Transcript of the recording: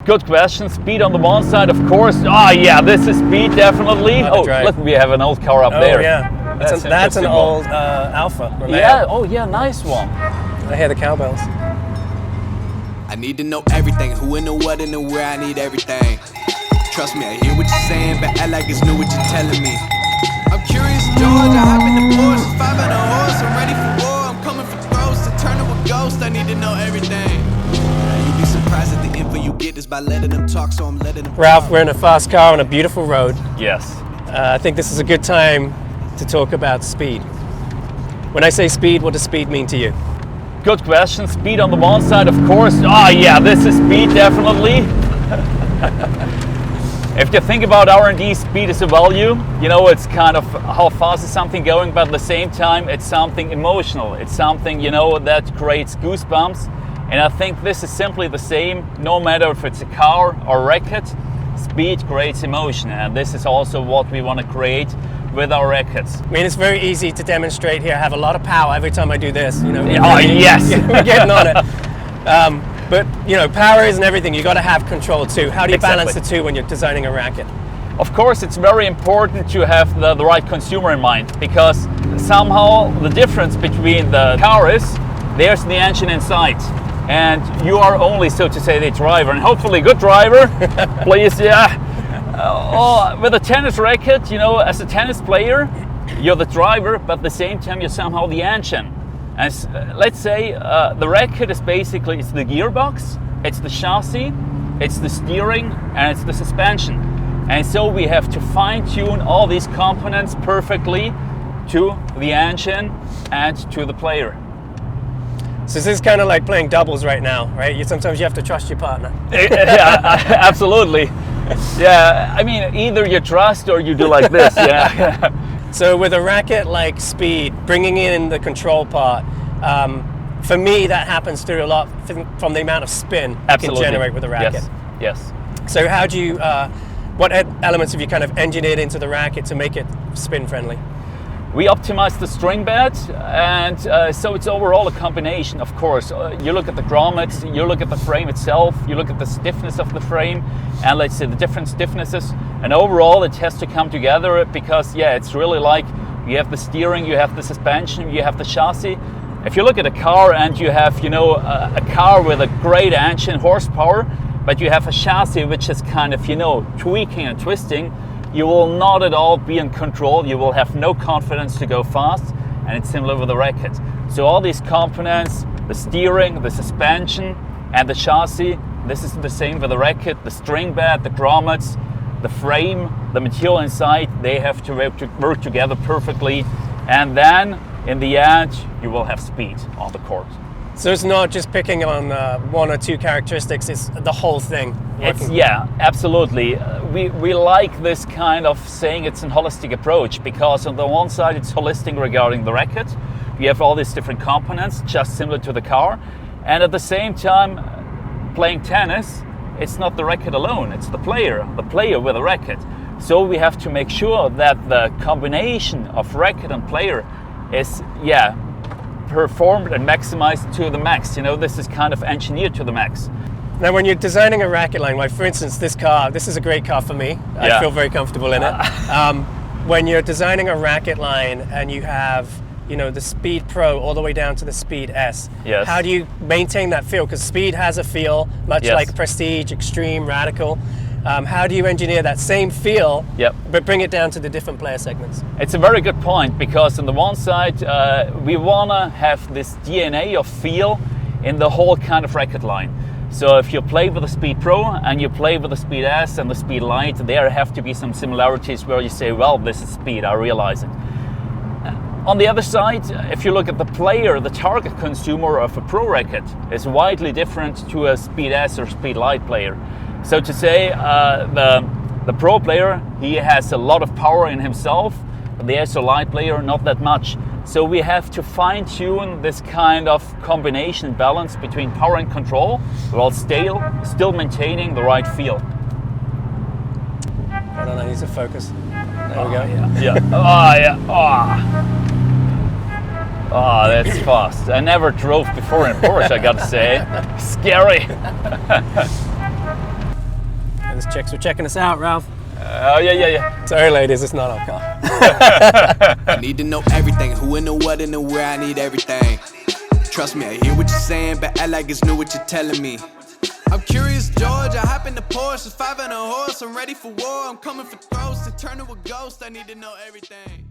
Good question. Speed on the one side, of course. Oh yeah, this is speed definitely. Oh, look, we have an old car up there. Oh yeah, that's an old Alfa Romeo. Yeah. Oh yeah, nice one. I hear the cowbells. I need to know everything, who and the what and the where, I need everything. Trust me, I hear what you're saying, but act like it's new what you're telling me. I'm curious, George, I hop in the Porsche, 5 on a horse, I'm ready for war, I'm coming for throats, to turn to a ghost, I need to know everything. You'd be surprised at the info you get is by letting them talk, so I'm letting them Ralph, talk. we're in a fast car on a beautiful road. Yes. I think this is a good time to talk about speed. When I say speed, what does speed mean to you? Good question. Speed on the one side, of course. Oh yeah, this is speed definitely. If you think about R&D, speed is a value. You know, it's kind of how fast is something going, but at the same time, it's something emotional. It's something, you know, that creates goosebumps. And I think this is simply the same, no matter if it's a car or racket. Speed creates emotion, and this is also what we want to create with our rackets. I mean, it's very easy to demonstrate here. I have a lot of power every time I do this. You know. Oh yes, we're getting on it. But you know, power isn't everything. You got to have control too. How do you balance the two when you're designing a racket? Of course, it's very important to have the right consumer in mind, because somehow the difference between the car is there's the engine inside, and you are only, so to say, the driver, and hopefully a good driver. Please, yeah. With a tennis racket, you know, as a tennis player, you're the driver, but at the same time you're somehow the engine. As let's say the racket is basically, it's the gearbox, it's the chassis, it's the steering, and it's the suspension. And so we have to fine-tune all these components perfectly to the engine and to the player. So this is kind of like playing doubles right now, right? Sometimes you have to trust your partner. Yeah, absolutely. Yeah, I mean, either you trust or you do like this, yeah. So with a racket like speed, bringing in the control part, for me that happens through a lot from the amount of spin you can generate with a racket. Yes. So how do you, what elements have you kind of engineered into the racket to make it spin friendly? We optimize the string bed, and so it's overall a combination, of course. You look at the grommets, you look at the frame itself, you look at the stiffness of the frame, and let's say the different stiffnesses, and overall it has to come together, because yeah, it's really like you have the steering, you have the suspension, you have the chassis. If you look at a car and you have, you know, a car with a great engine horsepower, but you have a chassis which is kind of, you know, tweaking and twisting, you will not at all be in control. You will have no confidence to go fast, and it's similar with the racket. So all these components, the steering, the suspension, and the chassis, this is the same with the racket, the string bed, the grommets, the frame, the material inside, they have to work together perfectly, and then in the end you will have speed on the court. So it's not just picking on one or two characteristics, it's the whole thing working. Yeah, absolutely. We like this kind of saying it's a holistic approach, because on the one side it's holistic regarding the racket. You have all these different components, just similar to the car. And at the same time, playing tennis, it's not the racket alone, it's the player with a racket. So we have to make sure that the combination of racket and player is, performed and maximized to the max. You know, this is kind of engineered to the max. Now when you're designing a racket line, like for instance this car, this is a great car for me. I feel very comfortable in it. When you're designing a racket line and you have, you know, the Speed Pro all the way down to the Speed S, how do you maintain that feel? Because Speed has a feel, much like Prestige, Extreme, Radical. How do you engineer that same feel, but bring it down to the different player segments? It's a very good point, because on the one side, we want to have this DNA of feel in the whole kind of racket line. So if you play with the Speed Pro and you play with the Speed S and the Speed Lite, there have to be some similarities where you say, well, this is speed, I realize it. On the other side, if you look at the player, the target consumer of a pro racket is widely different to a Speed S or Speed Lite player. So to say, the pro player, he has a lot of power in himself, the S or Lite player, not that much. So we have to fine-tune this kind of combination balance between power and control, while still maintaining the right feel. I don't know, I need to focus. There we go. Oh, that's fast. I never drove before in Porsche, I gotta say. Scary. There's chicks were checking us out, Ralph. Oh, yeah. Sorry, ladies, it's not our car. I need to know everything, who and the what and the where, I need everything. Trust me, I hear what you're saying, but act like it's new what you're telling me. I'm curious, George, I hop in the Porsche, 5 and a horse, I'm ready for war, I'm coming for throats, to turn to a ghost, I need to know everything.